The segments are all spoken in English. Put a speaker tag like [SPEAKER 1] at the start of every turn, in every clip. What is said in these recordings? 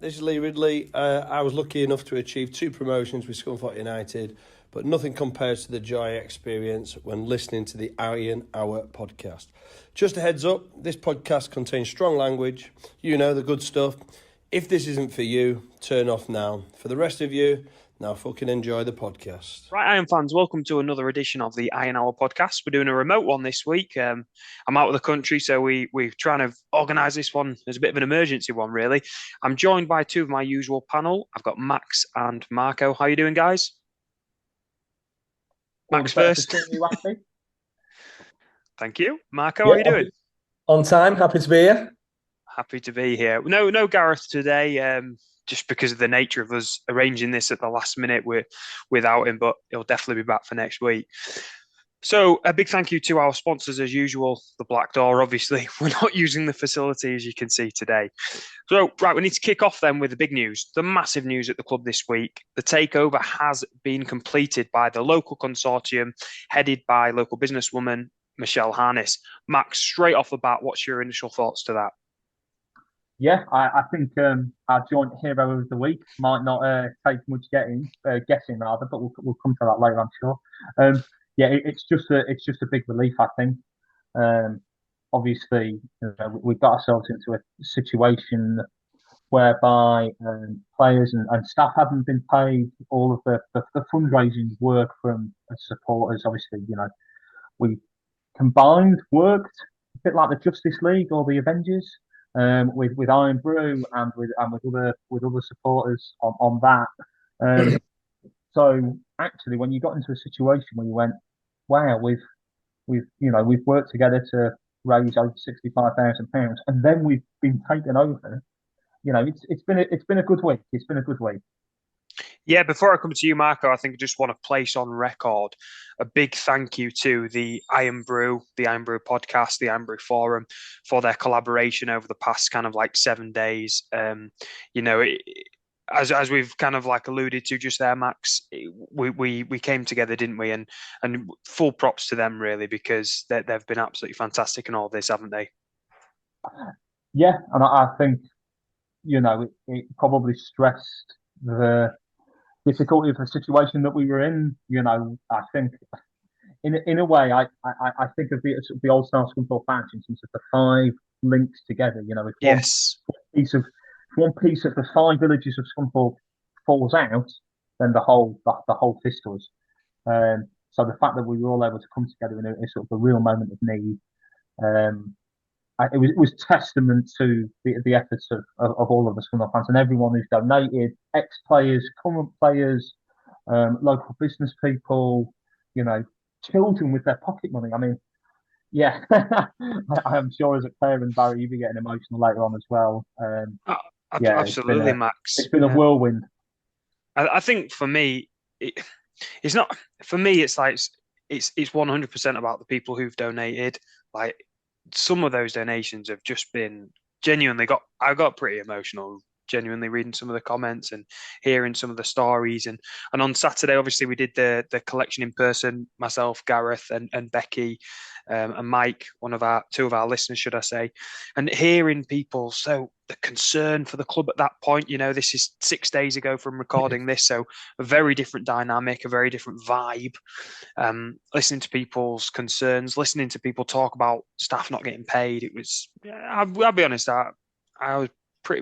[SPEAKER 1] This is Lee Ridley. I was lucky enough to achieve 2 promotions with Scunthorpe United, but nothing compares to the joy I experience when listening to the Iron Hour podcast. Just a heads up, this podcast contains strong language, the good stuff. If this isn't for you, turn off now. For the rest of you, now fucking enjoy the podcast.
[SPEAKER 2] Right, Iron fans, welcome to another edition of the Iron Hour podcast. We're doing a remote one this week. I'm out of the country, so we're trying to organise this one as a bit of an emergency one, really. I'm joined by 2 of my usual panel. I've got Max and Marco. How are you doing, guys? Max first. Thank you. Marco, how are you doing?
[SPEAKER 3] On time, happy to be here.
[SPEAKER 2] Happy to be here. No Gareth today, just because of the nature of us arranging this at the last minute without him, but he'll definitely be back for next week. So a big thank you to our sponsors as usual, the Black Door. Obviously, we're not using the facility as you can see today. So, right, we need to kick off then with the big news, the massive news at the club this week. The takeover has been completed by the local consortium headed by local businesswoman Michelle Harness. Max, straight off the bat, what's your initial thoughts to that?
[SPEAKER 3] Yeah, I think our joint hero of the week might not take much guessing rather, but we'll come to that later, I'm sure. It's just a big relief, I think. Obviously, we got ourselves into a situation whereby players and staff hadn't been paid all of the fundraising work from supporters. Obviously, we combined worked a bit like the Justice League or the Avengers. With Iron Bru and with other supporters on that. So actually, when you got into a situation where you went, wow, we've worked together to raise over £65,000, and then we've been taken over. It's been a good week. It's been a good week.
[SPEAKER 2] Yeah, before I come to you, Marco, I think I just want to place on record a big thank you to the Iron Bru podcast, the Iron Bru Forum, for their collaboration over the past kind of like 7 days. As we've kind of like alluded to just there, Max, we came together, didn't we? And full props to them really, because they've been absolutely fantastic in all this, haven't they?
[SPEAKER 3] Yeah, and I think it probably stressed the difficulty of the situation that we were in. I think in a way, I think of the old style Scunthorpe patch in terms of the 5 links together. If
[SPEAKER 2] yes,
[SPEAKER 3] one piece of the 5 villages of Scunthorpe falls out, then the whole fist does. So the fact that we were all able to come together in a sort of a real moment of need, it was testament to the efforts of all of the Scunthorpe fans and everyone who's donated, ex-players, current players, local business people, children with their pocket money. I mean, yeah, I am sure as a parent, Barry, you'll be getting emotional later on as well.
[SPEAKER 2] Absolutely, Max.
[SPEAKER 3] It's been a whirlwind.
[SPEAKER 2] I think for me, it's not. For me, it's like it's 100% about the people who've donated. Like some of those donations have just been genuinely I got pretty emotional genuinely reading some of the comments and hearing some of the stories. And on Saturday, obviously, we did the collection in person, myself, Gareth, and Becky, and Mike, two of our listeners, should I say, and hearing people, so the concern for the club at that point, this is 6 days ago from recording this, so a very different dynamic, a very different vibe. Listening to people's concerns, listening to people talk about staff not getting paid, it was, I'll be honest, I was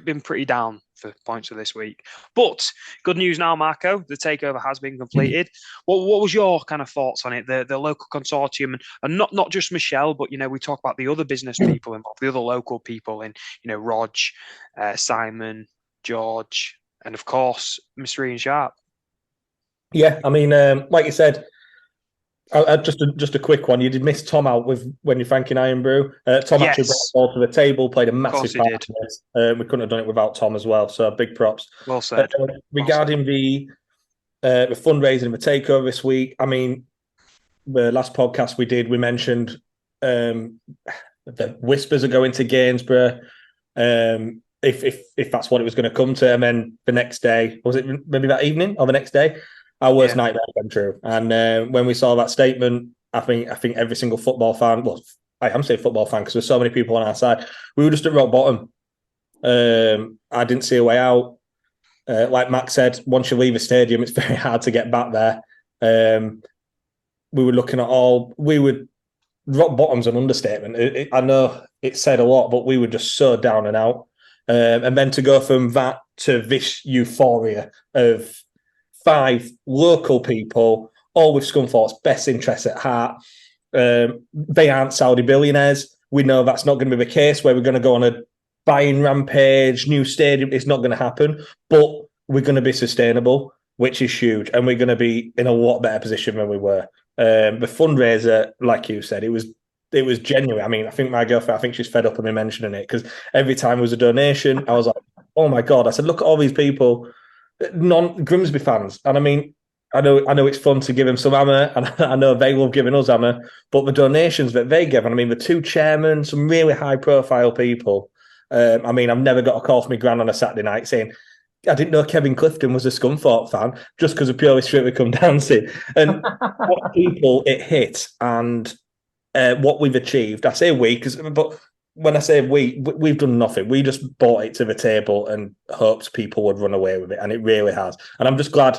[SPEAKER 2] been pretty down for points of this week. But good news now, Marco. The takeover has been completed. What was your kind of thoughts on it? The local consortium and not just Michelle, but we talk about the other business people involved, the other local people in Rog, Simon, George, and of course Mr. Ian Sharp.
[SPEAKER 3] Yeah, I mean, like you said. Just a quick one. You did miss Tom out when you're thanking Iron Bru. Tom actually brought the ball to the table, played a massive part in this. We couldn't have done it without Tom as well. So big props.
[SPEAKER 2] Well said.
[SPEAKER 3] Regarding the fundraising and the takeover this week, I mean, the last podcast we did, we mentioned the whispers are going to Gainsborough. If that's what it was going to come to, and then the next day, was it maybe that evening or the next day? Our worst nightmare came true. And when we saw that statement, I think every single football fan, well, I am saying football fan because there's so many people on our side, we were just at rock bottom.
[SPEAKER 4] I didn't see a way out. Like Max said, once you leave a stadium, it's very hard to get back there. We were looking at rock bottom's an understatement. I know it said a lot, but we were just so down and out. And then to go from that to this euphoria of 5 local people, all with Scunthorpe's best interests at heart. They aren't Saudi billionaires. We know that's not going to be the case where we're going to go on a buying rampage, new stadium. It's not going to happen, but we're going to be sustainable, which is huge. And we're going to be in a lot better position than we were. The fundraiser, like you said, it was genuine. I mean, I think my girlfriend, I think she's fed up of me mentioning it, because every time it was a donation, I was like, oh my God. I said, look at all these people, non-Grimsby fans. And I mean, I know it's fun to give them some hammer, and I know they love giving us hammer, but the donations that they give, and I mean, the 2 chairmen, some really high-profile people. I mean, I've never got a call from my gran on a Saturday night saying, I didn't know Kevin Clifton was a Scunthorpe fan, just because of purely Strictly Come Dancing. And what people it hit, and what we've achieved. I say we, but when I say we've done nothing. We just brought it to the table and hoped people would run away with it, and it really has. And I'm just glad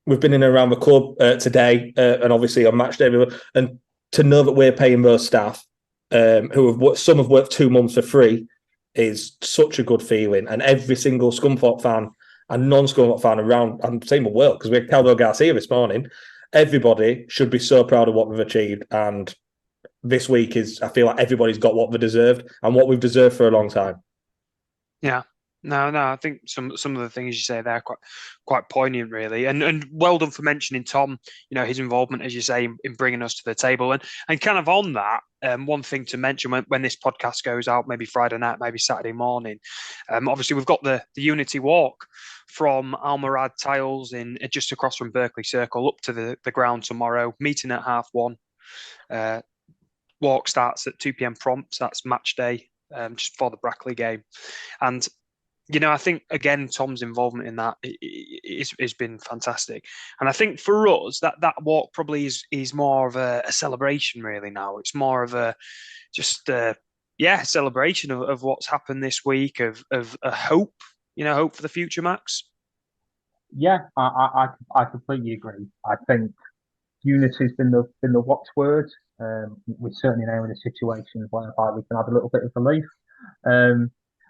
[SPEAKER 4] we've been in and around the club today, and obviously on match day, and to know that we're paying those staff, some have worked 2 months for free, is such a good feeling. And every single Scunthorpe fan and non-Scunthorpe fan around, and same the world, because we had Calvo Garcia this morning, everybody should be so proud of what we've achieved. And this week I feel like everybody's got what they deserved, and what we've deserved for a long time.
[SPEAKER 2] Yeah. No, I think some of the things you say there are quite poignant, really, and well done for mentioning Tom. You know, his involvement, as you say, in bringing us to the table, and kind of on that. One thing to mention when this podcast goes out, maybe Friday night, maybe Saturday morning. Obviously, we've got the Unity Walk from Almorad Tiles in just across from Berkeley Circle up to the ground tomorrow. Meeting at 1:30. Walk starts at 2 p.m. prompt. That's match day, just before the Brackley game, and. You know, I think, again, Tom's involvement in that has been fantastic. And I think for us, that walk probably is more of a celebration, really, now. It's more of a celebration of what's happened this week, of a hope, hope for the future, Max.
[SPEAKER 3] Yeah, I completely agree. I think unity's been the watchword. We're certainly now in a situation whereby we can have a little bit of relief.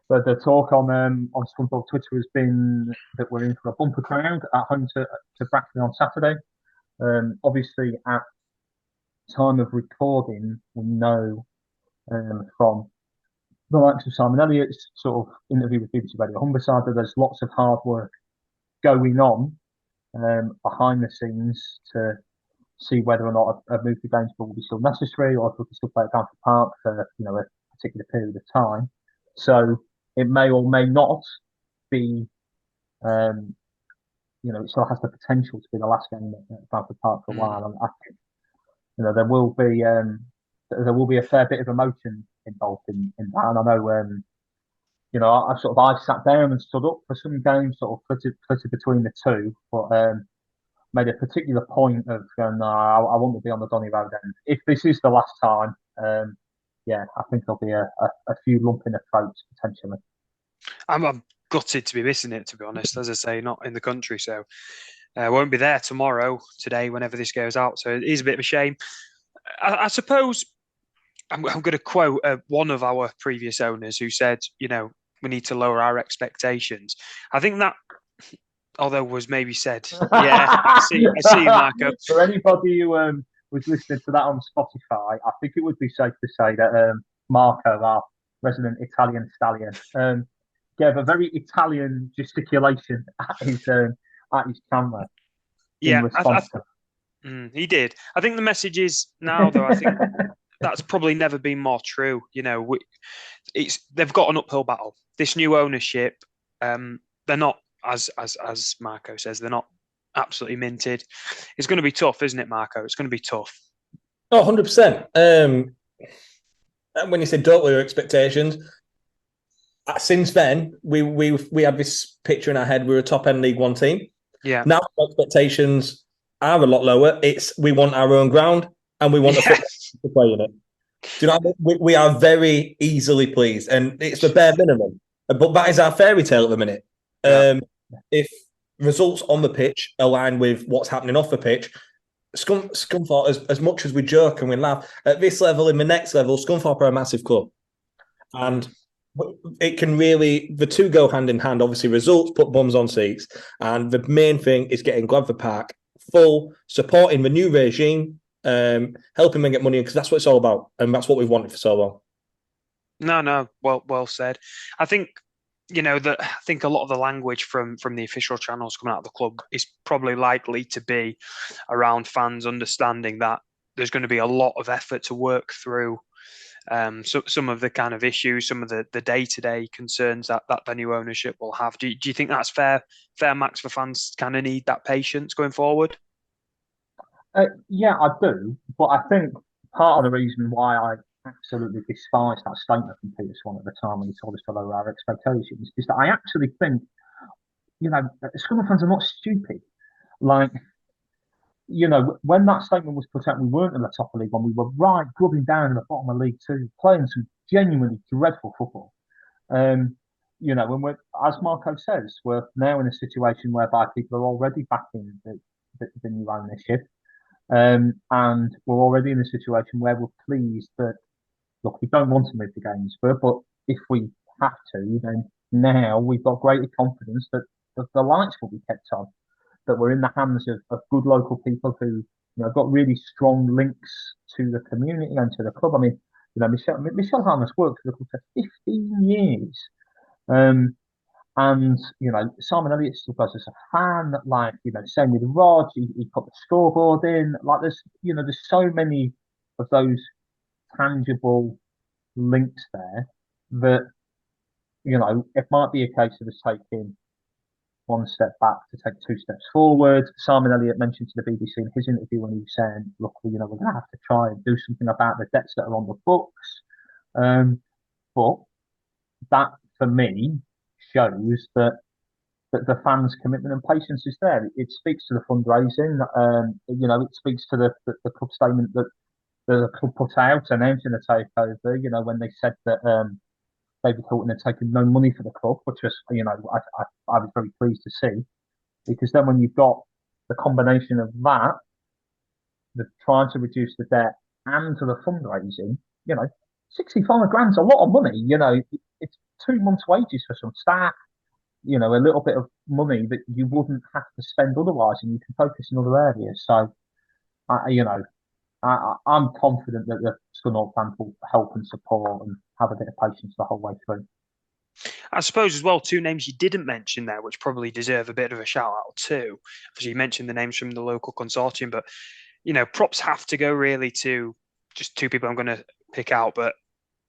[SPEAKER 3] But the talk on Scunthorpe Twitter has been that we're in for a bumper crowd at home to Brackley on Saturday. Obviously, at time of recording, we know from the likes of Simon Elliott's sort of interview with BBC Radio Humberside that there's lots of hard work going on behind the scenes to see whether or not a move to Gainsborough will be still necessary, or if we can still play at Gainsborough Park for a particular period of time. So it may or may not be, it still has the potential to be the last game at Gainsborough Park for a while. And I think, there will be a fair bit of emotion involved in that. And I know, I've sat down and stood up for some games, sort of flitted between the two, but made a particular point of going, no, I want to be on the Donny Road end. If this is the last time, I think there'll be a few lump in the throats potentially.
[SPEAKER 2] I'm gutted to be missing it, to be honest. As I say, not in the country, so I won't be there today, whenever this goes out. So it is a bit of a shame. I suppose I'm going to quote one of our previous owners who said, we need to lower our expectations. I think that, although was maybe said, I see, Marco.
[SPEAKER 3] For anybody who was listening to that on Spotify, I think it would be safe to say that Marco, our resident Italian stallion, gave a very Italian gesticulation at his camera.
[SPEAKER 2] Yeah, he did. I think the message is now, though, I think that's probably never been more true. They've got an uphill battle. This new ownership, they're not, as Marco says, they're not absolutely minted. It's going to be tough, isn't it, Marco? It's going to be tough.
[SPEAKER 4] Oh, 100%. When you said don't lower expectations, since then we had this picture in our head. We were a top end League One team.
[SPEAKER 2] Yeah.
[SPEAKER 4] Now expectations are a lot lower. We want our own ground, and we want to play in it. Do you know what I mean? We are very easily pleased, and it's the bare minimum. But that is our fairy tale at the minute.
[SPEAKER 2] Yeah.
[SPEAKER 4] If results on the pitch align with what's happening off the pitch, Scunthorpe, as much as we joke and we laugh, at this level, in the next level, Scunthorpe are a massive club. And it can really, the two go hand in hand. Obviously, results put bums on seats. And the main thing is getting Gladford Park full, supporting the new regime, helping them get money, because that's what it's all about. And that's what we've wanted for so long.
[SPEAKER 2] No, well said. I think that I think a lot of the language from the official channels coming out of the club is probably likely to be around fans understanding that there's going to be a lot of effort to work through some of the kind of issues, some of the day-to-day concerns that the new ownership will have. Do you think that's fair, Max, for fans kind of need that patience going forward?
[SPEAKER 3] Yeah, I do. But I think part of the reason why I absolutely despise that statement from Peter Swan at the time when he told us to lower our expectations is that I actually think, Scunthorpe fans are not stupid. Like, when that statement was put out, we weren't in the top of League One. We were right grubbing down in the bottom of League Two, playing some genuinely dreadful football. And as Marco says, we're now in a situation whereby people are already backing the new ownership. And we're already in a situation where we're pleased that, look, we don't want to move to Gainsborough, but if we have to, then now we've got greater confidence that the lights will be kept on, that we're in the hands of good local people who have got really strong links to the community and to the club. I mean, Michelle Harness worked for the club for 15 years. And Simon Elliott still goes as a fan, same with Rod, he put the scoreboard in. Like there's so many of those tangible links there that, it might be a case of us taking one step back to take two steps forward. Simon Elliott mentioned to the BBC in his interview when he was saying, look, we're going to have to try and do something about the debts that are on the books. But that, for me, shows that the fans' commitment and patience is there. It speaks to the fundraising. It speaks to the club statement that the club put out announcing the takeover. When they said that David Hilton had taken no money for the club, which was, I was very pleased to see, because then when you've got the combination of that, the trying to reduce the debt and to the fundraising, 65 grand's a lot of money. It's 2 months' wages for some staff. A little bit of money that you wouldn't have to spend otherwise, and you can focus in other areas. So, I'm confident that the Scunthorpe fans will help and support and have a bit of patience the whole way through.
[SPEAKER 2] I suppose as well, two names you didn't mention there, which probably deserve a bit of a shout out too. Obviously, you mentioned the names from the local consortium, but props have to go really to just two people I'm going to pick out, but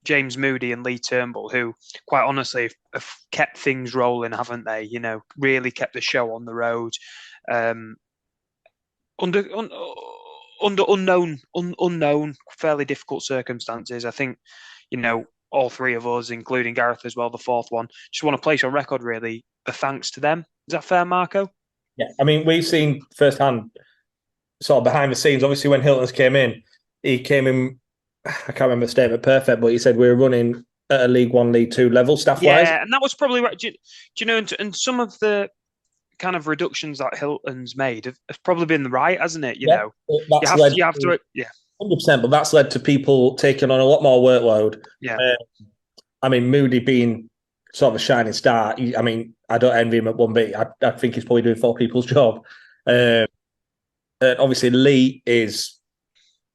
[SPEAKER 2] James Moody and Lee Turnbull, who quite honestly have kept things rolling, haven't they? Really kept the show on the road. Under unknown, fairly difficult circumstances. I think, all three of us, including Gareth as well, the fourth one, just want to place on record, really, a thanks to them. Is that fair, Marco?
[SPEAKER 4] Yeah, I mean, we've seen firsthand, sort of behind the scenes. Obviously, when Hilton's came in, he came in, I can't remember the statement perfect, but he said we were running at a League One, League Two level, staff-wise.
[SPEAKER 2] Yeah, and that was probably right. Do you know, and some of the kind of reductions that Hilton's made have probably been right, hasn't it? You have to,
[SPEAKER 4] 100%, but that's led to people taking on a lot more workload.
[SPEAKER 2] Yeah.
[SPEAKER 4] I mean, Moody being sort of a shining star, I don't envy him at one bit. I think he's probably doing 4 people's job. Obviously, Lee is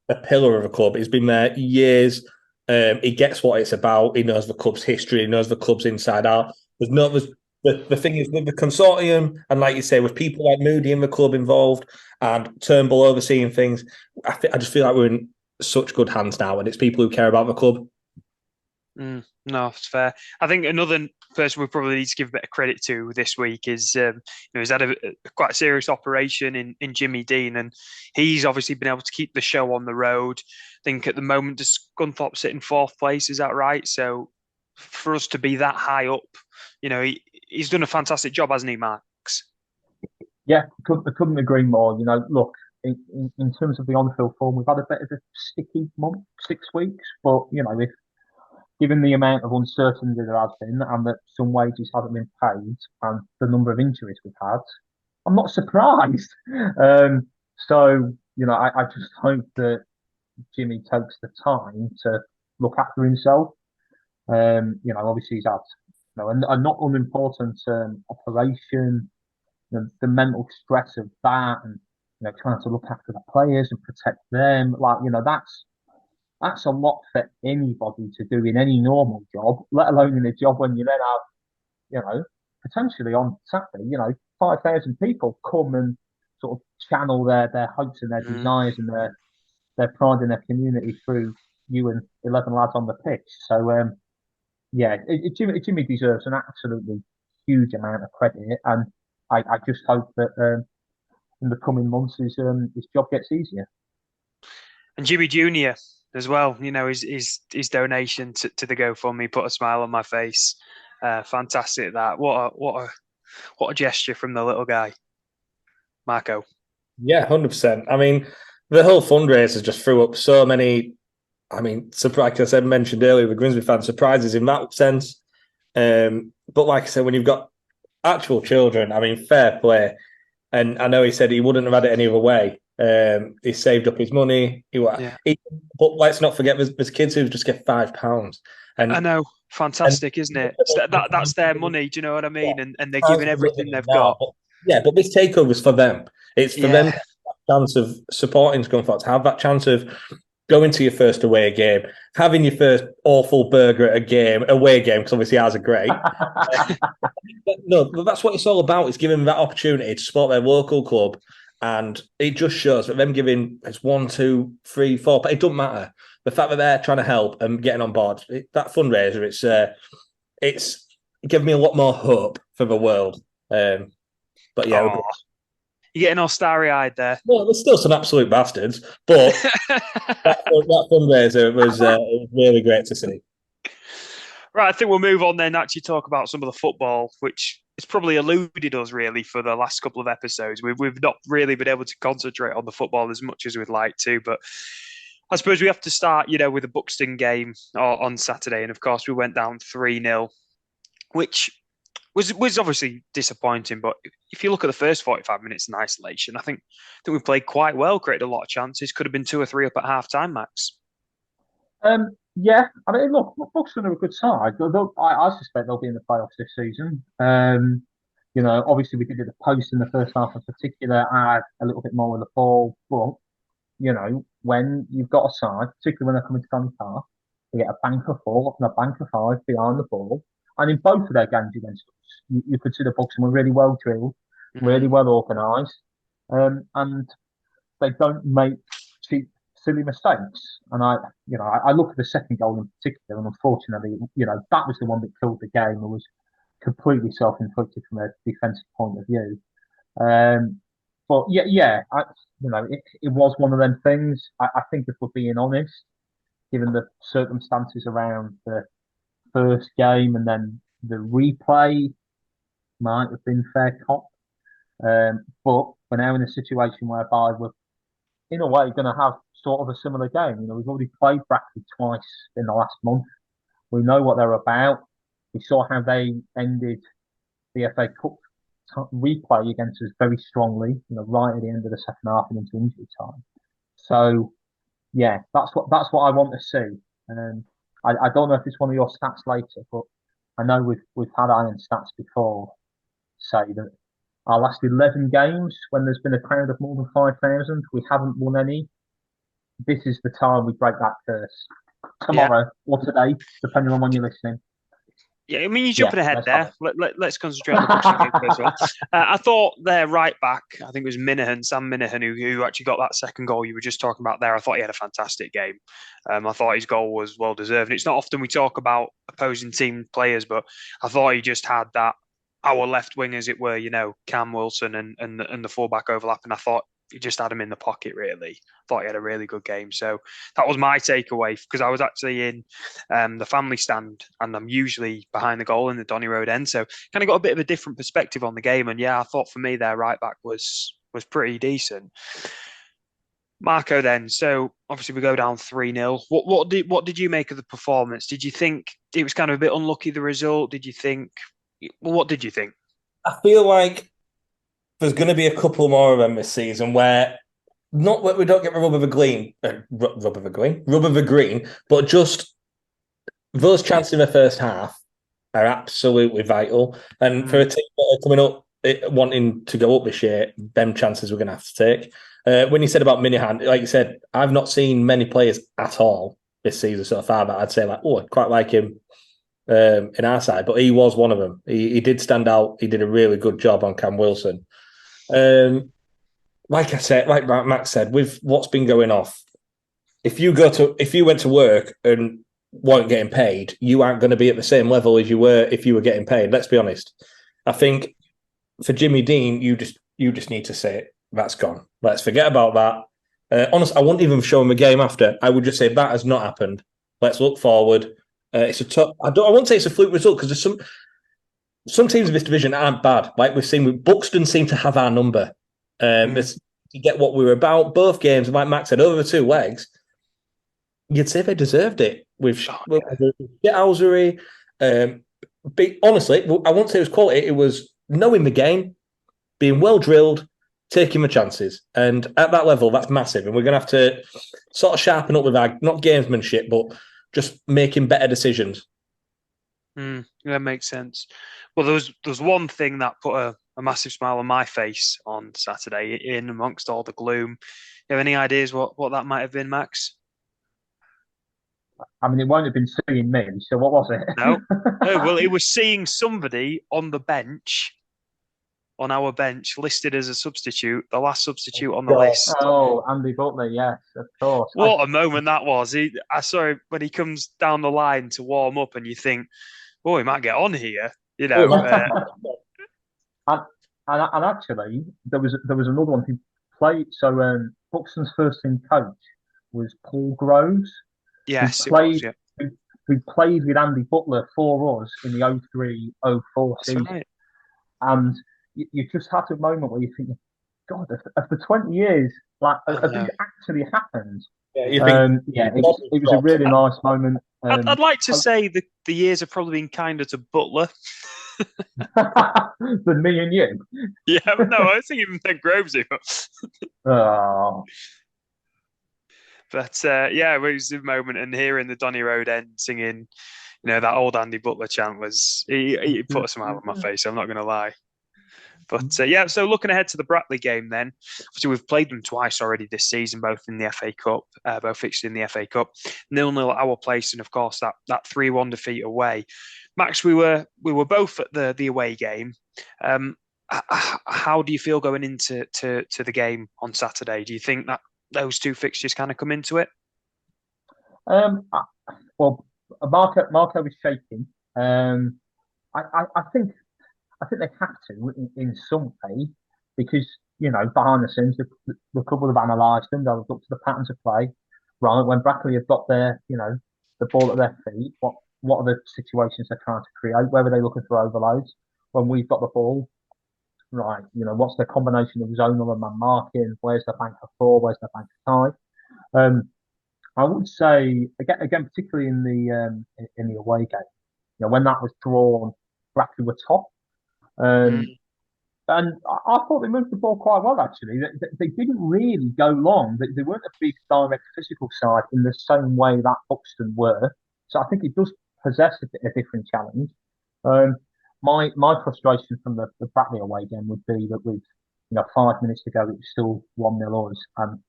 [SPEAKER 4] a pillar of a club. He's been there years. He gets what it's about. He knows the club's history. He knows the club's inside out. The thing is, with the consortium, and like you say, with people like Moody in the club involved and Turnbull overseeing things, I just feel like we're in such good hands now, and it's people who care about the club.
[SPEAKER 2] No, it's fair. I think another person we probably need to give a bit of credit to this week is he's had a quite serious operation in Jimmy Dean, and he's obviously been able to keep the show on the road. I think at the moment, does Scunthorpe sit in 4th place? Is that right? So for us to be that high up, he's done a fantastic job, hasn't he, Max?
[SPEAKER 3] Yeah, I couldn't agree more. Look, in terms of the on-field form, we've had a bit of a sticky month, 6 weeks, but if given the amount of uncertainty there has been and that some wages haven't been paid and the number of injuries we've had, I'm not surprised. So, I just hope that Jimmy takes the time to look after himself. Obviously he's had a not unimportant operation, the mental stress of that, and trying to look after the players and protect them. That's a lot for anybody to do in any normal job, let alone in a job when you then have, potentially on Saturday, 5,000 people come and sort of channel their hopes and their desires and their pride in their community through you and 11 lads on the pitch. So, Jimmy deserves an absolutely huge amount of credit, and I just hope that in the coming months his job gets easier.
[SPEAKER 2] And Jimmy Junior as well, his donation to the GoFundMe put a smile on my face. Fantastic! What a gesture from the little guy, Marco.
[SPEAKER 4] Yeah, 100%. I mean, the whole fundraiser just threw up so many. I mean, like I said, mentioned earlier, the Grimsby fan surprises in that sense. But like I said, when you've got actual children, I mean, fair play. And I know he said he wouldn't have had it any other way. He saved up his money. But let's not forget, there's kids who just get £5. And
[SPEAKER 2] I know, fantastic, isn't it? That's their money. Do you know what I mean?
[SPEAKER 4] Yeah.
[SPEAKER 2] And they're giving everything they've got.
[SPEAKER 4] But this takeover's for them. It's for them to have that chance of supporting Scunthorpe, to have that chance of going to your first away game, having your first awful burger at away game, because obviously ours are great. But that's what it's all about. It's giving them that opportunity to support their local club. And it just shows that them giving, it's 1, 2, 3, 4, but it doesn't matter. The fact that they're trying to help and getting on board, that fundraiser, it's given me a lot more hope for the world. But yeah,
[SPEAKER 2] you're getting all starry-eyed there.
[SPEAKER 4] Well, there's still some absolute bastards, but that fundraiser was really great to see.
[SPEAKER 2] Right, I think we'll move on then, actually talk about some of the football, which has probably eluded us really for the last couple of episodes. We've not really been able to concentrate on the football as much as we'd like to, but I suppose we have to start, with the Buxton game on Saturday, and of course we went down 3-0, which was obviously disappointing. But if you look at the first 45 minutes in isolation, I think we played quite well, created a lot of chances. Could have been 2 or 3 up at half time, Max.
[SPEAKER 3] Yeah, I mean, look, Buxton are a good side. I suspect they'll be in the playoffs this season. Obviously we did the post in the first half in particular, add a little bit more with the ball, but when you've got a side, particularly when they're coming to Scunthorpe Park, they get a bank of 4 and a bank of 5 behind the ball. And in both of their games against us, you could see the Buxton were really well drilled, really well organised, and they don't make cheap, silly mistakes. And I look at the second goal in particular, and unfortunately, that was the one that killed the game. It was completely self-inflicted from a defensive point of view. But it was one of them things. I think if we're being honest, given the circumstances around the first game and then the replay, might have been fair cop. But we're now in a situation whereby we're, in a way, going to have sort of a similar game. We've already played Brackley twice in the last month. We know what they're about. We saw how they ended the FA Cup replay against us very strongly, right at the end of the second half and into injury time. So, yeah, that's what I want to see. I don't know if it's one of your stats later, but I know we've had Iron stats before say that our last 11 games, when there's been a crowd of more than 5,000, we haven't won any. This is the time we break that curse. Tomorrow or today, depending on when you're listening.
[SPEAKER 2] Yeah, I mean, you're jumping ahead there. Let's concentrate on the Buxton game first of all. I thought their right back, I think it was Sam Minahan, who actually got that second goal you were just talking about there. I thought he had a fantastic game. I thought his goal was well deserved. And it's not often we talk about opposing team players, but I thought he just had that, our left wing, as it were, Cam Wilson and the fullback overlap. And I thought he just had him in the pocket, really. Thought he had a really good game. So that was my takeaway, because I was actually in the family stand, and I'm usually behind the goal in the Donny Road end. So kind of got a bit of a different perspective on the game. And yeah, I thought for me, their right back was pretty decent. Marco, then, so obviously we go down 3-0. What did you make of the performance? Did you think it was kind of a bit unlucky, the result? What did you think?
[SPEAKER 4] I feel like there's going to be a couple more of them this season where not that we don't get the rub of a green, but just those chances in the first half are absolutely vital. And for a team that are coming up, wanting to go up this year, them chances we're going to have to take. When you said about Minihan, like you said, I've not seen many players at all this season so far that I'd say like, oh, I quite like him in our side, but he was one of them. He did stand out. He did a really good job on Cam Wilson. Like I said, like Max said, with what's been going off, if you went to work and weren't getting paid, you aren't going to be at the same level as you were if you were getting paid. Let's be honest. I think for Jimmy Dean, you just need to say that's gone. Let's forget about that. Honestly, I wouldn't even show him a game after. I would just say that has not happened. Let's look forward. It's a tough. I won't say it's a fluke result because there's some teams in this division aren't bad. Like we've seen, Buxton seem to have our number. To get what we were about. Both games, like Max said, over 2 legs, you'd say they deserved it. With Shithousery. Honestly, I won't say it was quality. It was knowing the game, being well drilled, taking the chances. And at that level, that's massive. And we're going to have to sort of sharpen up with our, not gamesmanship, but just making better decisions.
[SPEAKER 2] That makes sense. Well, there was one thing that put a massive smile on my face on Saturday in amongst all the gloom. You have any ideas what that might have been, Max?
[SPEAKER 3] I mean, it won't have been seeing me. So what was it?
[SPEAKER 2] No. Well, it was seeing somebody on the bench, on our bench, listed as a substitute, the last substitute on the list.
[SPEAKER 3] Oh, Andy Butler, yes, of course.
[SPEAKER 2] What a moment that was. I saw him when he comes down the line to warm up, and you think, oh, he might get on here, you know.
[SPEAKER 3] And actually, there was another one who played. So Buxton's first team coach was Paul Groves.
[SPEAKER 2] Yes,
[SPEAKER 3] who played with Andy Butler for us in the 03-04 season.
[SPEAKER 2] Right.
[SPEAKER 3] And you just had a moment where you think, God, after 20 years, like, have these actually happened?
[SPEAKER 4] Yeah, you think,
[SPEAKER 3] it was a really nice moment.
[SPEAKER 2] I'd like to say the years have probably been kinder to Butler
[SPEAKER 3] than me and you.
[SPEAKER 2] Yeah, but no, I think even Ben Groves even.
[SPEAKER 3] Oh.
[SPEAKER 2] But yeah, it was a moment, and hearing the Donny Road end singing, that old Andy Butler chant was he put a smile on my face. I'm not going to lie. But yeah, so looking ahead to the Brackley game, then obviously we've played them twice already this season, both in the FA Cup, both fixed in the FA Cup, 0-0 at our place, and of course that 3-1 defeat away. Max, we were both at the away game. How do you feel going into the game on Saturday? Do you think that those two fixtures kind of come into it?
[SPEAKER 3] Well, Marco was shaking. I think they have to in some way because behind the scenes the couple have analysed them. They've looked at the patterns of play. Right when Brackley have got their the ball at their feet, what are the situations they're trying to create? Where are they looking for overloads? When we've got the ball, right? What's the combination of zonal and man marking? Where's the bank for 4? Where's the bank for 5? I would say again, particularly in the away game, when that was drawn, Brackley were top. And I thought they moved the ball quite well, actually. They didn't really go long. They weren't a big, direct physical side in the same way that Buxton were. So I think it does possess a different challenge. My frustration from the Brackley away game would be that with 5 minutes to go, it was still 1-0 us. And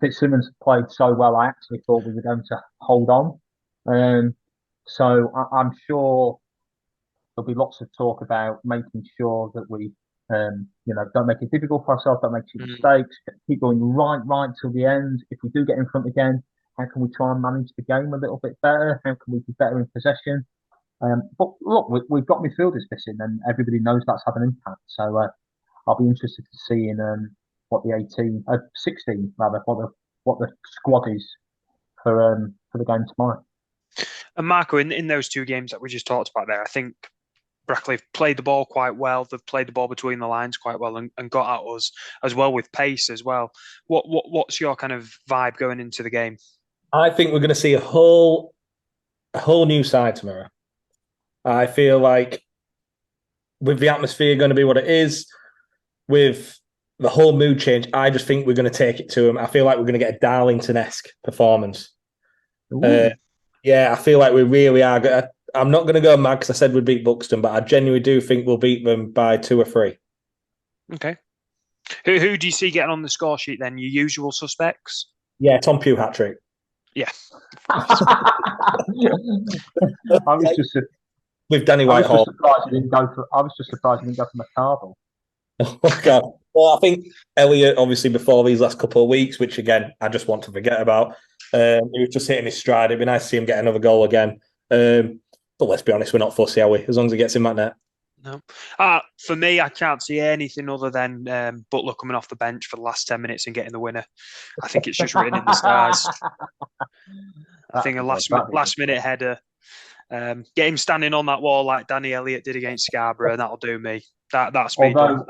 [SPEAKER 3] Fitzsimmons played so well, I actually thought we were going to hold on. So I'm sure there'll be lots of talk about making sure that we, don't make it difficult for ourselves, don't make mistakes, keep going right till the end. If we do get in front again, how can we try and manage the game a little bit better? How can we be better in possession? But look, we've got midfielders missing, and everybody knows that's had an impact. So I'll be interested to see in what the 16 rather, what the squad is for the game tomorrow.
[SPEAKER 2] And Marco, in those two games that we just talked about there, I think Brackley have played the ball quite well. They've played the ball between the lines quite well and got at us as well with pace as well. What's your kind of vibe going into the game?
[SPEAKER 4] I think we're going to see a whole new side tomorrow. I feel like with the atmosphere going to be what it is, with the whole mood change, I just think we're going to take it to them. I feel like we're going to get a Darlington-esque performance. Yeah, I feel like we really are. I'm not going to go mad because I said we'd beat Buxton, but I genuinely do think we'll beat them by 2 or 3.
[SPEAKER 2] Okay. Who do you see getting on the score sheet then? Your usual suspects?
[SPEAKER 4] Yeah, Tom Pugh hat-trick.
[SPEAKER 2] Yeah.
[SPEAKER 3] I was just
[SPEAKER 4] with Danny Whitehall.
[SPEAKER 3] I was just surprised he didn't go for McCardle.
[SPEAKER 4] Oh, God. Well, I think Elliot, obviously, before these last couple of weeks, which again, I just want to forget about, he was just hitting his stride. It'd be nice to see him get another goal again. But let's be honest, we're not fussy, are we? As long as he gets in that net.
[SPEAKER 2] No. For me, I can't see anything other than Butler coming off the bench for the last 10 minutes and getting the winner. I think it's just written in the stars. I think a last minute header. Get him standing on that wall like Danny Elliott did against Scarborough, and that'll do me. That's me.
[SPEAKER 3] Although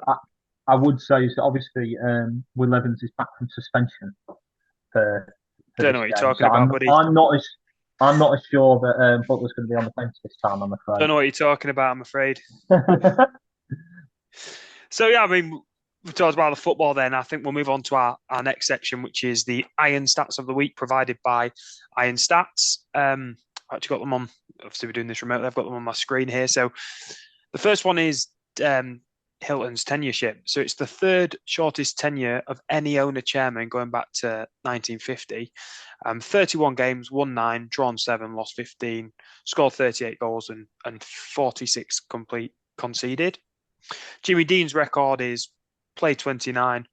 [SPEAKER 3] I would say that obviously Will Evans is back from suspension.
[SPEAKER 2] Don't know what you're talking about, buddy.
[SPEAKER 3] I'm not as sure that Butler's going to be on the bench this time, I'm afraid.
[SPEAKER 2] Don't know what you're talking about, I'm afraid. So, yeah, I mean, we've talked about the football then. I think we'll move on to our next section, which is the Iron Stats of the Week provided by Iron Stats. I've actually got them on, obviously we're doing this remotely, I've got them on my screen here. So the first one is Hilton's tenureship. So it's the third shortest tenure of any owner chairman going back to 1950. 31 games, won 9, drawn 7, lost 15, scored 38 goals and 46 conceded. Jimmy Dean's record is played 29,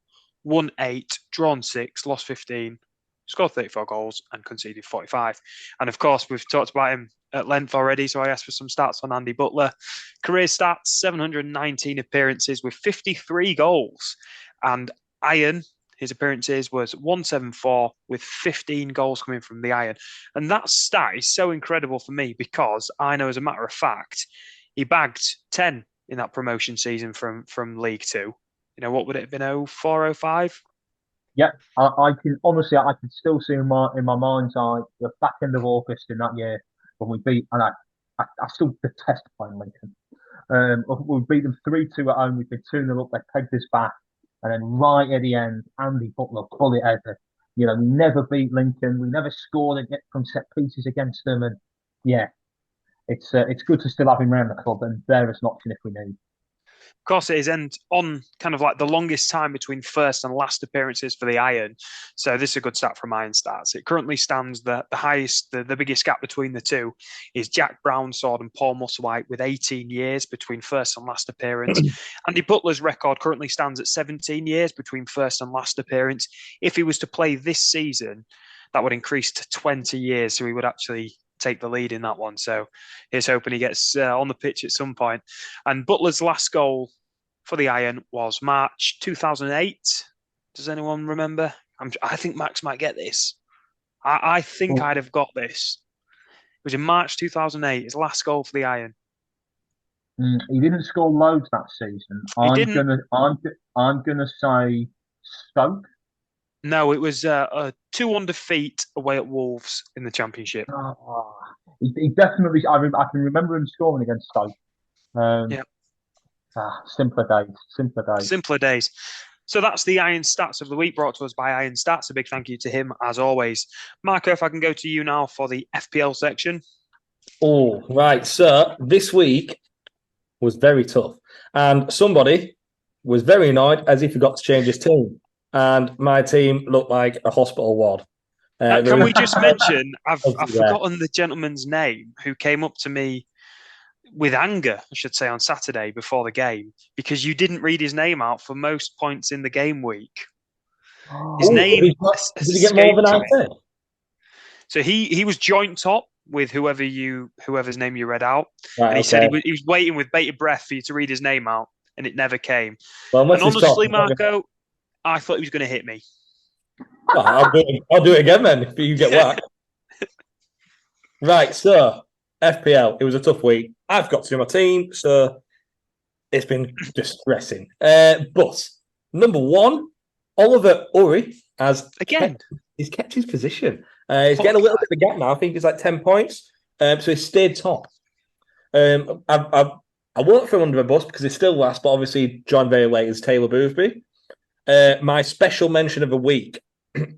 [SPEAKER 2] won 8, drawn 6, lost 15, scored 34 goals and conceded 45. And of course, we've talked about him at length already, so I asked for some stats on Andy Butler. Career stats, 719 appearances with 53 goals. And Iron, his appearances was 174 with 15 goals coming from the Iron. And that stat is so incredible for me because I know, as a matter of fact, he bagged 10 in that promotion season from League Two. You know, what would it have been, 04, 05?
[SPEAKER 3] Yeah, I can honestly, I can still see in my mind's eye the back end of August in that year when we beat, and I still detest playing Lincoln. We beat them 3-2 at home. We've been 2-0 up. They pegged us back, and then right at the end, Andy Butler bullet header. You know, we never beat Lincoln. We never scored from set pieces against them, and yeah, it's good to still have him around the club, and there is an option if we need.
[SPEAKER 2] Of course it is, and on kind of like the longest time between first and last appearances for the Iron. So this is a good stat from Iron Stats. It currently stands the highest, the biggest gap between the two is Jack Brownsword and Paul Musselwhite with 18 years between first and last appearance. Andy Butler's record currently stands at 17 years between first and last appearance. If he was to play this season, that would increase to 20 years, so he would actually take the lead in that one. So here's hoping he gets on the pitch at some point. And Butler's last goal for the Iron was March 2008. Does anyone remember? I think Max might get this. I think I'd have got this. It was in March 2008, his last goal for the Iron.
[SPEAKER 3] He didn't score loads that season. I'm gonna say Stoke.
[SPEAKER 2] No, it was a 2-1 defeat away at Wolves in the Championship.
[SPEAKER 3] He definitely. I can remember him scoring against Stoke.
[SPEAKER 2] Yeah.
[SPEAKER 3] Simpler days.
[SPEAKER 2] Simpler days. So that's the Iron Stats of the week, brought to us by Iron Stats. A big thank you to him, as always. Marco, if I can go to you now for the FPL section.
[SPEAKER 4] Oh, right. So this week was very tough. And somebody was very annoyed as he forgot to change his team. And my team looked like a hospital ward.
[SPEAKER 2] Can we just mention, I've forgotten the gentleman's name who came up to me with anger, I should say, on Saturday before the game, because you didn't read his name out for most points in the game week. His name...
[SPEAKER 4] Did he get more than I said?
[SPEAKER 2] So he was joint top with whoever's name you read out.
[SPEAKER 4] Right,
[SPEAKER 2] and he said he was waiting with bated breath for you to read his name out, and it never came.
[SPEAKER 4] Well,
[SPEAKER 2] and honestly, Marco, I thought he was going to hit me.
[SPEAKER 4] Well, I'll do it again then if you get whacked. Right, so FPL, it was a tough week. I've got to do my team, so it's been distressing. But number one, Oliver Urry he's kept his position. He's getting a little bit of a gap now. I think it's like 10 points. So he's stayed top. I won't throw him under a bus because he's still last, but obviously joined very late is Taylor Boothby. My special mention of the week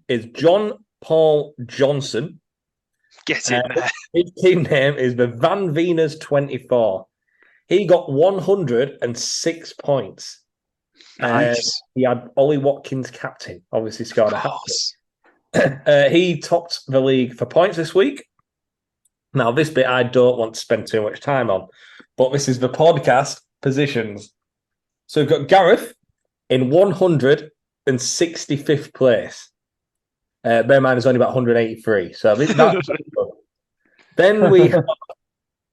[SPEAKER 4] is John Paul Johnson.
[SPEAKER 2] Get in there.
[SPEAKER 4] His team name is the Van Venus 24. He got 106 points.
[SPEAKER 2] Nice.
[SPEAKER 4] He had Ollie Watkins captain, obviously scored a hat-trick. He topped the league for points this week. Now, this bit I don't want to spend too much time on, but this is the podcast positions. So we've got Gareth in 165th place. Bear in mind, there's only about 183. So that's good. Then we have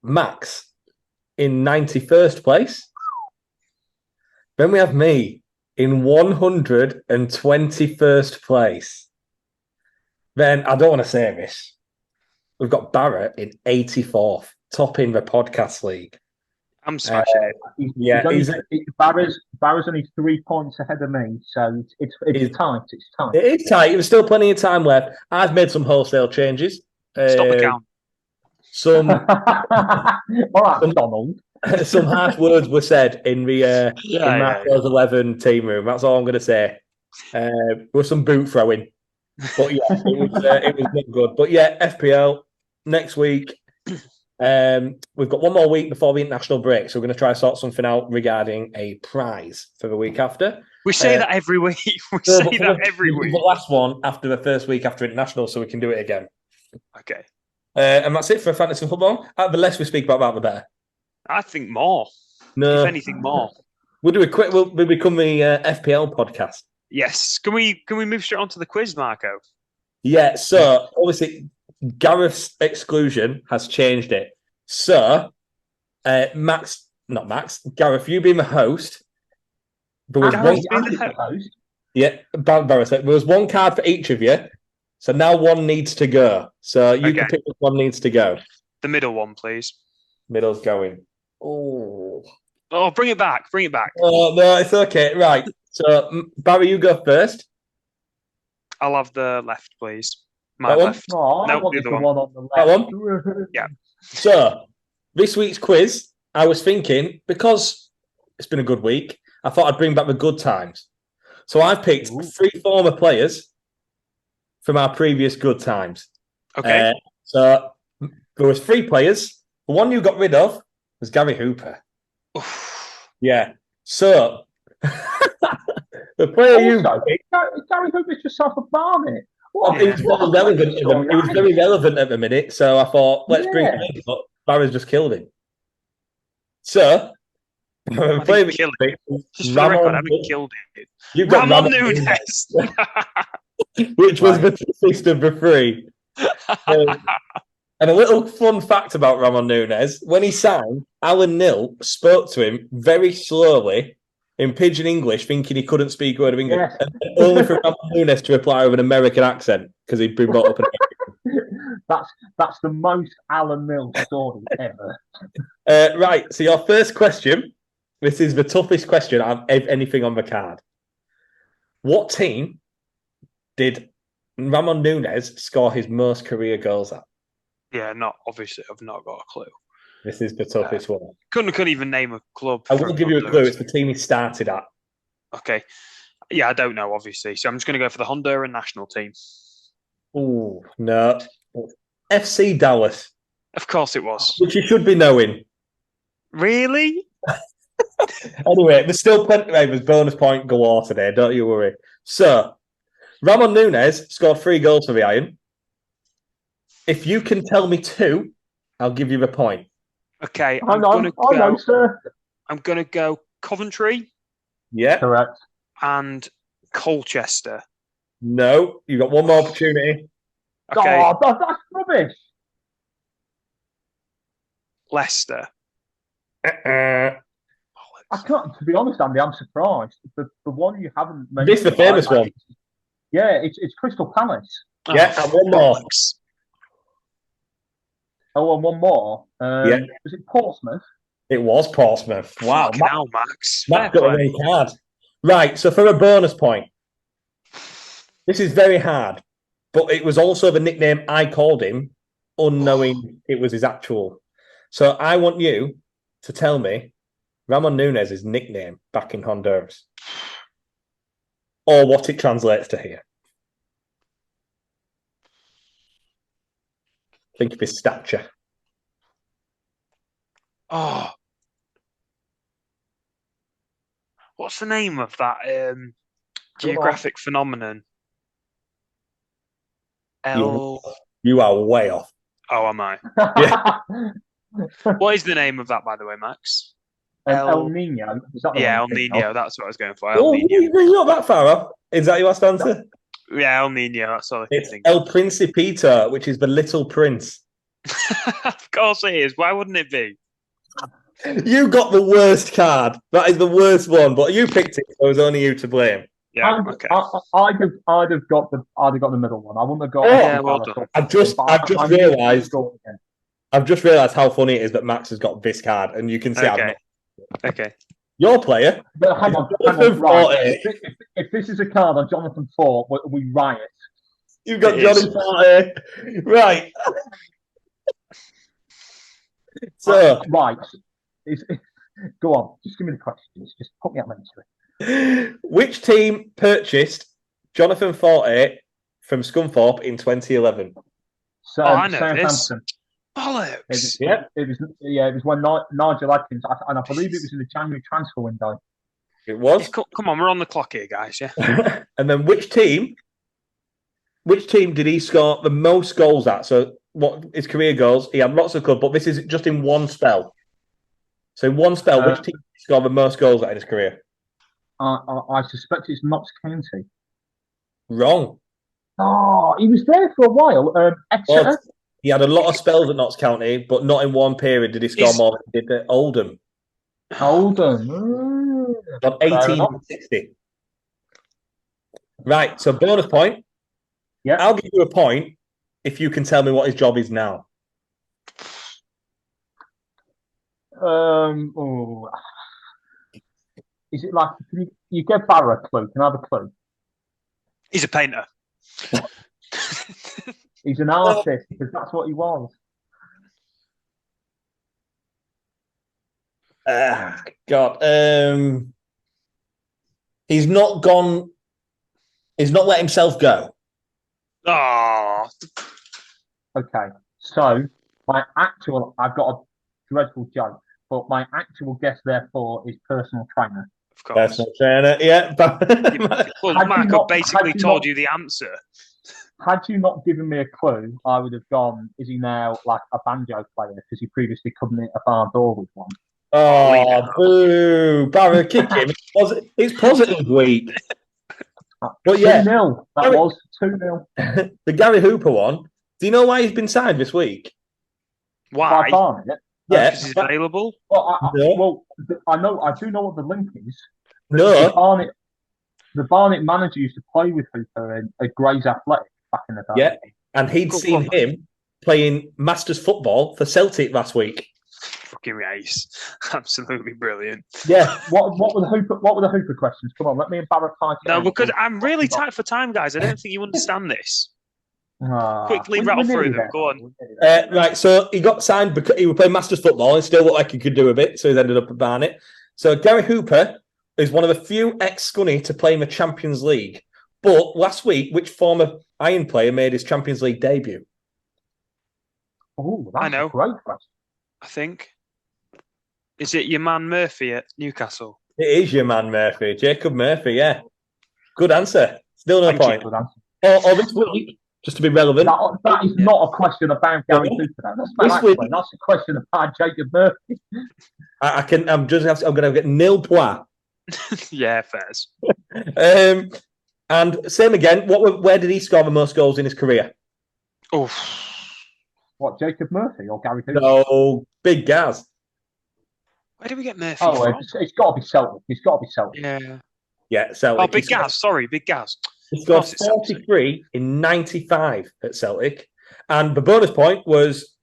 [SPEAKER 4] Max in 91st place. Then we have me in 121st place. Then, I don't want to say this, we've got Barrett in 84th, topping the podcast league.
[SPEAKER 2] I'm smashing it.
[SPEAKER 3] Barra's only 3 points ahead of me, so it's tight. It's tight.
[SPEAKER 4] It is tight. There's still plenty of time left. I've made some wholesale changes.
[SPEAKER 2] Stop the count.
[SPEAKER 3] All right, Donald.
[SPEAKER 4] Some harsh words were said in the Marco's 11 team room. That's all I'm going to say. There was some boot throwing, but yeah, it was not good. But yeah, FPL next week. We've got one more week before the international break, so we're going to try to sort something out regarding a prize for the week after.
[SPEAKER 2] We say that every week.
[SPEAKER 4] The last one after the first week after international, so we can do it again.
[SPEAKER 2] Okay.
[SPEAKER 4] And that's it for fantasy football. The less we speak about that, the better.
[SPEAKER 2] I think more.
[SPEAKER 4] No,
[SPEAKER 2] if anything, more.
[SPEAKER 4] We'll do a quick. We'll become the FPL podcast.
[SPEAKER 2] Yes. Can we move straight on to the quiz, Marco?
[SPEAKER 4] Yeah. So obviously, Gareth's exclusion has changed it. So, not Max, Gareth, you being the host. There was
[SPEAKER 3] the host.
[SPEAKER 4] Yeah, Barrett. There was one card for each of you. So now one needs to go. So you can pick which one needs to go.
[SPEAKER 2] The middle one, please.
[SPEAKER 4] Middle's going. Oh,
[SPEAKER 2] bring it back.
[SPEAKER 4] Oh, no, it's okay. Right. So, Barry, you go first.
[SPEAKER 2] I'll have the left, please. My
[SPEAKER 4] that
[SPEAKER 2] left.
[SPEAKER 3] Oh,
[SPEAKER 2] no,
[SPEAKER 3] the one on the left.
[SPEAKER 4] That one?
[SPEAKER 2] Yeah.
[SPEAKER 4] So, this week's quiz, I was thinking, because it's been a good week, I thought I'd bring back the good times. So, I've picked 3 former players from our previous good times.
[SPEAKER 2] Okay.
[SPEAKER 4] So, there was 3 players. The one you got rid of was Gary Hooper. Yeah. So, the player
[SPEAKER 3] Gary Hooper's just off a Barnet.
[SPEAKER 4] It was very relevant at the minute, so I thought, let's bring him in. But Barry's just killed him. So, the player
[SPEAKER 2] just for the record, I haven't killed it.
[SPEAKER 4] You've got
[SPEAKER 2] Ramon Nunes.
[SPEAKER 4] Which was the toughest of the 3. And a little fun fact about Ramon Nunes, when he signed, Alan Nill spoke to him very slowly in pidgin English, thinking he couldn't speak a word of English.
[SPEAKER 3] Yes.
[SPEAKER 4] And only for Ramon Nunes to reply with an American accent, because he'd been brought up in America.
[SPEAKER 3] That's the most Alan Mill story ever.
[SPEAKER 4] Right, so your first question, this is the toughest question of anything on the card. What team did Ramon Nunes score his most career goals at?
[SPEAKER 2] Yeah, obviously, I've not got a clue.
[SPEAKER 4] This is the toughest one.
[SPEAKER 2] Couldn't even name a club.
[SPEAKER 4] I will give you a clue. It's the team he started at.
[SPEAKER 2] Okay. Yeah, I don't know, obviously. So I'm just going to go for the Honduran national team.
[SPEAKER 4] Oh, no. FC Dallas.
[SPEAKER 2] Of course it was.
[SPEAKER 4] Which you should be knowing.
[SPEAKER 2] Really?
[SPEAKER 4] Anyway, there's still plenty. There's bonus point galore today. Don't you worry. So, Ramon Nunes scored 3 goals for the Iron. If you can tell me 2, I'll give you the point.
[SPEAKER 2] Okay,
[SPEAKER 3] I'm going
[SPEAKER 2] to go Coventry.
[SPEAKER 4] Yeah.
[SPEAKER 3] Correct.
[SPEAKER 2] And Colchester.
[SPEAKER 4] No, you've got one more opportunity.
[SPEAKER 2] Okay.
[SPEAKER 3] Oh, that's rubbish.
[SPEAKER 2] Leicester.
[SPEAKER 3] I can't. To be honest, Andy, I'm surprised. The one you haven't mentioned.
[SPEAKER 4] This is the famous one.
[SPEAKER 3] Yeah, it's Crystal Palace.
[SPEAKER 4] Yeah, and one more.
[SPEAKER 3] Oh, and one more.
[SPEAKER 4] Yeah.
[SPEAKER 3] Was it Portsmouth?
[SPEAKER 4] It was Portsmouth. Wow.
[SPEAKER 2] Fucking hell, Max.
[SPEAKER 4] Matt
[SPEAKER 2] Fair
[SPEAKER 4] got a
[SPEAKER 2] play.
[SPEAKER 4] red card. Right, so for a bonus point, this is very hard, but it was also the nickname I called him, unknowing it was his actual. So I want you to tell me Ramon Nunez's nickname back in Honduras, or what it translates to here. Think of his stature.
[SPEAKER 2] Oh. What's the name of that geographic phenomenon?
[SPEAKER 4] You are way off.
[SPEAKER 2] Oh, am I?
[SPEAKER 4] Yeah.
[SPEAKER 2] What is the name of that, by the way, Max?
[SPEAKER 3] El Nino.
[SPEAKER 2] Yeah, El Nino. That's what I was going for. El
[SPEAKER 4] Oh,
[SPEAKER 2] Nino.
[SPEAKER 4] you're not that far off. Is that your last answer?
[SPEAKER 2] Yeah, El Nino. That's all I can
[SPEAKER 4] It's
[SPEAKER 2] think.
[SPEAKER 4] El Principito, which is the Little Prince.
[SPEAKER 2] Of course it is. Why wouldn't it be?
[SPEAKER 4] You got the worst card. That is the worst one, but you picked it, so it was only you to blame.
[SPEAKER 2] Yeah, okay.
[SPEAKER 3] I'd have got the middle one. I wouldn't have got.
[SPEAKER 2] Yeah, well done.
[SPEAKER 4] I've just realised how funny it is that Max has got this card, and you can see I've not.
[SPEAKER 2] Okay.
[SPEAKER 4] Your player.
[SPEAKER 3] But hang on. Right. If this is a card on Jonathan Ford, we riot.
[SPEAKER 4] You've got Johnny Forte. Right. So
[SPEAKER 3] right. Go on. Just give me the questions. Just put me up into it.
[SPEAKER 4] Which team purchased Jonathan Forte from Scunthorpe in 2011?
[SPEAKER 3] So
[SPEAKER 2] I know
[SPEAKER 3] Southampton.
[SPEAKER 2] this. Bollocks.
[SPEAKER 3] It was when Nigel Adkins, and I believe it was in the January transfer window.
[SPEAKER 4] It was.
[SPEAKER 2] Yeah, come on, we're on the clock here, guys. Yeah.
[SPEAKER 4] And then which team did he score the most goals at? So what his career goals? He had lots of clubs, but this is just in one spell. So in one spell, which team did he score the most goals at in his career?
[SPEAKER 3] I suspect it's Notts County.
[SPEAKER 4] Wrong.
[SPEAKER 3] Oh, he was there for a while. Exeter.
[SPEAKER 4] Well, he had a lot of spells at Notts County, but not in one period did he score more than he did at Oldham.
[SPEAKER 3] Oldham.
[SPEAKER 4] On 1860. Right, so bonus point.
[SPEAKER 3] Yeah.
[SPEAKER 4] I'll give you a point if you can tell me what his job is now.
[SPEAKER 3] Is it like you give Barra a clue? Can I have a clue?
[SPEAKER 2] He's a painter.
[SPEAKER 3] He's an artist because that's what he was.
[SPEAKER 4] God. He's not gone. He's not let himself go.
[SPEAKER 2] Oh.
[SPEAKER 3] Okay. So I've got a dreadful joke, but my actual guess therefore is personal trainer.
[SPEAKER 2] Of course.
[SPEAKER 4] Personal trainer, yeah.
[SPEAKER 2] Well, Mark basically told you the answer.
[SPEAKER 3] Had you not given me a clue, I would have gone, is he now like a banjo player because he previously couldn't hit a barn door with one?
[SPEAKER 4] Oh, boo. Barra, kick him. It's positive week. But yeah.
[SPEAKER 3] 2-0. That was 2-0.
[SPEAKER 4] The Gary Hooper one. Do you know why he's been signed this week?
[SPEAKER 2] Why?
[SPEAKER 3] By Barnet.
[SPEAKER 2] Yeah. Because he's available?
[SPEAKER 3] Well, I do know what the link is.
[SPEAKER 4] No.
[SPEAKER 3] The Barnet manager used to play with Hooper at Grays Athletic back in the day.
[SPEAKER 4] Yeah, and he'd seen him playing Masters football for Celtic last week.
[SPEAKER 2] Fucking ace. Absolutely brilliant.
[SPEAKER 3] Yeah. What were the Hooper questions? Come on, let me embarrass myself.
[SPEAKER 2] No, because I'm really tight for time, guys. I don't think you understand this. Quickly rattle through them. Go on.
[SPEAKER 4] Right, so he got signed because he was playing Masters football and still looked like he could do a bit, so he's ended up at Barnet. So Gary Hooper is one of the few ex-Scunny to play in the Champions League. But last week, which former Iron player made his Champions League debut?
[SPEAKER 3] Oh, that's a great question.
[SPEAKER 2] I think. Is it your man Murphy at Newcastle?
[SPEAKER 4] It is your man Murphy, Jacob Murphy, yeah. Good answer. Still no point. Or this week, just to be relevant.
[SPEAKER 3] That is not a question about Gary Hooper. That's a question about Jacob Murphy.
[SPEAKER 4] I'm going to get nil points.
[SPEAKER 2] Yeah, fairs.
[SPEAKER 4] And same again. Where did he score the most goals in his career?
[SPEAKER 2] Oh,
[SPEAKER 3] what, Jacob Murphy or Gary Hooper?
[SPEAKER 4] No, Big Gaz.
[SPEAKER 2] Where did we get Murphy from?
[SPEAKER 3] It's got to be Celtic. It's got to be Celtic.
[SPEAKER 4] Yeah, Celtic.
[SPEAKER 2] Oh, Big Gaz. Sorry, Big Gaz.
[SPEAKER 4] He scored 43 in 95 at Celtic. And the bonus point was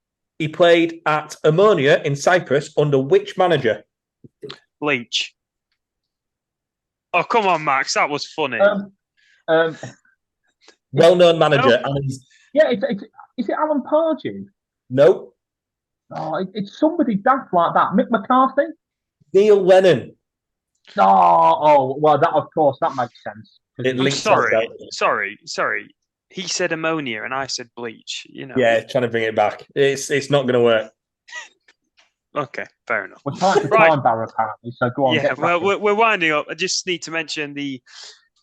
[SPEAKER 4] he played at Ammonia in Cyprus under which manager?
[SPEAKER 2] Bleach. Oh, come on, Max. That was funny.
[SPEAKER 4] Well-known manager.
[SPEAKER 2] No.
[SPEAKER 3] Yeah, is it Alan Pardew?
[SPEAKER 4] No.
[SPEAKER 3] Oh, it's somebody daft like that. Mick McCarthy?
[SPEAKER 4] Neil Lennon.
[SPEAKER 3] Oh, well, that of course that makes sense.
[SPEAKER 2] I'm sorry. He said ammonia and I said bleach. You know.
[SPEAKER 4] Yeah, trying to bring it back. It's not going to work.
[SPEAKER 2] Okay, fair enough.
[SPEAKER 3] We're tight for time, Barrow, apparently. So go on.
[SPEAKER 2] Yeah, well, we're winding up. I just need to mention the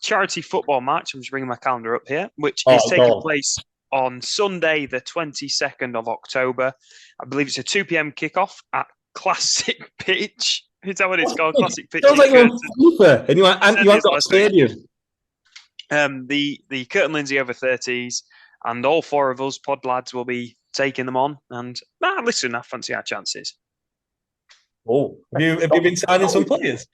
[SPEAKER 2] charity football match. I'm just bringing my calendar up here, which is taking place on Sunday, the 22nd of October. I believe it's a 2 p.m. kickoff at Classic Pitch. Is that what it's called? Classic Pitch.
[SPEAKER 4] Sounds like you're on FIFA and you haven't got a stadium.
[SPEAKER 2] The Curtin Lindsay over 30s and all 4 of us pod lads will be taking them on. And listen, I fancy our chances.
[SPEAKER 4] Oh, have you been signing some players?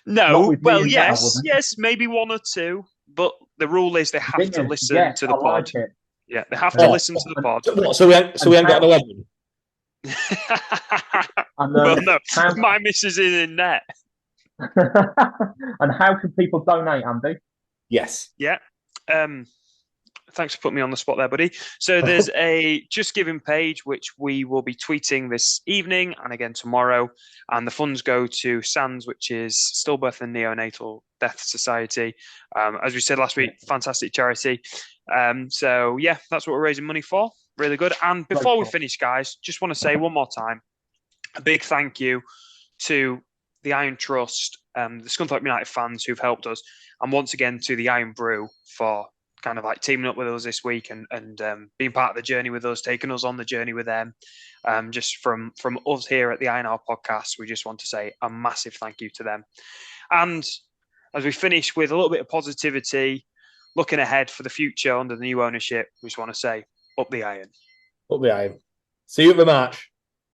[SPEAKER 2] No, well, yes, maybe 1 or 2, but the rule is they have to listen to the pod. Like yeah, they have to listen to the pod.
[SPEAKER 4] So we ain't got an 11.
[SPEAKER 2] Well, no, my missus is in net.
[SPEAKER 3] And how can people donate, Andy?
[SPEAKER 4] Yes.
[SPEAKER 2] Yeah. Thanks for putting me on the spot there, buddy. So there's a Just Giving page, which we will be tweeting this evening and again tomorrow. And the funds go to SANS, which is Stillbirth and Neonatal Death Society. As we said last week, fantastic charity. So, yeah, that's what we're raising money for. Really good. And before we finish, guys, just want to say one more time, a big thank you to the Iron Trust, the Scunthorpe United fans who've helped us, and once again to the Iron Bru for kind of like teaming up with us this week and being part of the journey with us, taking us on the journey with them. Just from us here at the Iron Hour podcast, we just want to say a massive thank you to them. And as we finish with a little bit of positivity, looking ahead for the future under the new ownership, we just want to say, up the Iron.
[SPEAKER 4] Up the Iron. See you at the match.